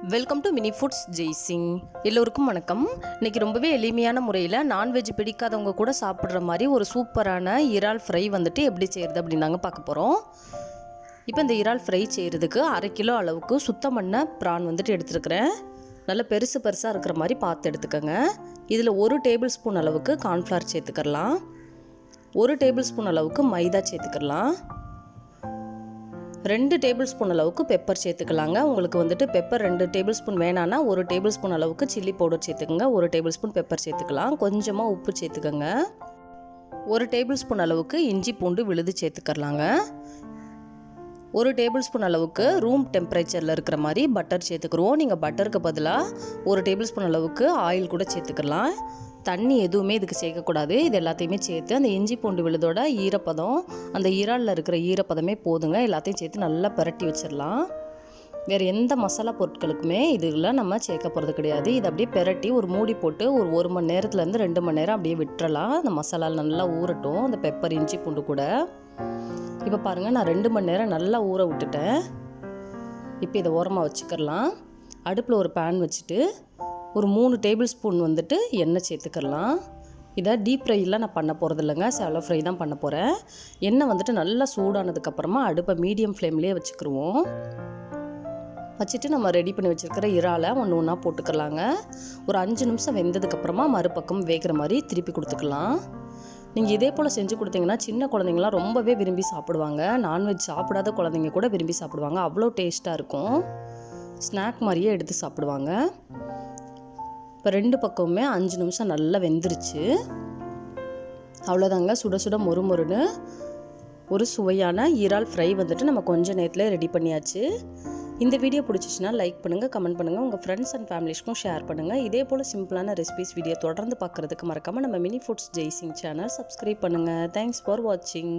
Welcome to mini foods Jaisingh. எல்லோருக்கும் வணக்கம். இன்றைக்கி ரொம்பவே எளிமையான முறையில் நான்வெஜ் பிடிக்காதவங்க கூட சாப்பிட்ற மாதிரி ஒரு சூப்பரான இறால் ஃப்ரை வந்துட்டு எப்படி செய்கிறது அப்படின்னு நாங்கள் பார்க்க போகிறோம். இப்போ இந்த இறால் ஃப்ரை செய்கிறதுக்கு 1/2 கிலோ அளவுக்கு சுத்தம் பண்ண ப்ரான் வந்துட்டு எடுத்துருக்கிறேன். நல்லா பெருசாக இருக்கிற மாதிரி பார்த்து எடுத்துக்கோங்க. இதில் 1 டேபிள் ஸ்பூன் அளவுக்கு கார்ன்ஃப்ளவர் சேர்த்துக்கலாம். 1 டேபிள் ஸ்பூன் அளவுக்கு மைதா சேர்த்துக்கலாம். 2 டேபிள் ஸ்பூன் அளவுக்கு பெப்பர் சேர்த்துக்கலாங்க. உங்களுக்கு வந்துட்டு பெப்பர் 2 டேபிள் ஸ்பூன் வேணான்னா 1 டேபிள் ஸ்பூன் அளவுக்கு சில்லி பவுடர் சேர்த்துக்கோங்க. 1 டேபிள் ஸ்பூன் பெப்பர் சேர்த்துக்கலாம். கொஞ்சமாக உப்பு சேர்த்துக்கோங்க. 1 டேபிள் ஸ்பூன் அளவுக்கு இஞ்சி பூண்டு விழுது சேர்த்துக்கலாங்க. 1 டேபிள் ஸ்பூன் அளவுக்கு ரூம் டெம்பரேச்சரில் இருக்கிற மாதிரி பட்டர் சேர்த்துக்கிறோம். நீங்கள் பட்டருக்கு பதிலாக 1 டேபிள் ஸ்பூன் அளவுக்கு ஆயில் கூட சேர்த்துக்கலாம். தண்ணி எதுவுமே இதுக்கு சேர்க்கக்கூடாது. இது எல்லாத்தையுமே சேர்த்து அந்த இஞ்சி பூண்டு விழுதோட ஈரப்பதம், அந்த இறாலில் இருக்கிற ஈரப்பதமே போதுங்க. எல்லாத்தையும் சேர்த்து நல்லா பரட்டி வச்சிடலாம். வேறு எந்த மசாலா பொருட்களுக்குமே இதில் நம்ம சேர்க்க போகிறது கிடையாது. இதை அப்படியே பெரட்டி ஒரு மூடி போட்டு ஒரு 1 மணி நேரத்துலேருந்து 2 மணி நேரம் அப்படியே விட்டுறலாம். அந்த மசாலா நல்லா ஊறட்டும், அந்த பெப்பர் இஞ்சி பூண்டு கூட. இப்போ பாருங்கள், நான் 2 மணி நேரம் நல்லா ஊற விட்டுட்டேன். இப்போ இதை ஓரமாக வச்சுக்கலாம். அடுப்பில் ஒரு பேன் வச்சுட்டு ஒரு 3 டேபிள் ஸ்பூன் வந்துட்டு எண்ணெய் சேர்த்துக்கலாம். இதை டீப் ஃப்ரைலாம் நான் பண்ண போகிறது இல்லைங்க, சேலோ ஃப்ரை தான் பண்ண போகிறேன். எண்ணெய் வந்துட்டு நல்லா சூடானதுக்கப்புறமா அடுப்பை மீடியம் ஃப்ளேம்லேயே வச்சுக்கிருவோம். வச்சுட்டு நம்ம ரெடி பண்ணி வச்சுருக்கிற இறாலை ஒன்றா போட்டுக்கலாங்க. ஒரு 5 நிமிஷம் வெந்ததுக்கப்புறமா மறுபக்கம் வேகிற மாதிரி திருப்பி கொடுத்துக்கலாம். நீங்கள் இதே போல் செஞ்சு கொடுத்தீங்கன்னா சின்ன குழந்தைங்களாம் ரொம்பவே விரும்பி சாப்பிடுவாங்க. நான்வெஜ் சாப்பிடாத குழந்தைங்க கூட விரும்பி சாப்பிடுவாங்க. அவ்வளோ டேஸ்ட்டாக இருக்கும். ஸ்நாக் மாதிரியே எடுத்து சாப்பிடுவாங்க. இப்போ 2 பக்கமுமே 5 நிமிஷம் நல்லா வெந்துருச்சு. அவ்வளோதாங்க, சுட சுட மொறுமொறுன்னு ஒரு சுவையான இறால் ஃப்ரை வந்துட்டு நம்ம கொஞ்சம் நேரத்தில் ரெடி பண்ணியாச்சு. இந்த வீடியோ பிடிச்சிச்சின்னா லைக் பண்ணுங்கள், கமெண்ட் பண்ணுங்கள், உங்கள் ஃப்ரெண்ட்ஸ் அண்ட் ஃபேமிலிஸ்க்கும் ஷேர் பண்ணுங்கள். இதே போல் சிம்பிளான ரெசிபிஸ் வீடியோ தொடர்ந்து பார்க்குறதுக்கு மறக்காமல் நம்ம mini foods Jaisingh channel subscribe பண்ணுங்கள். தேங்க்ஸ் ஃபார் வாட்சிங்.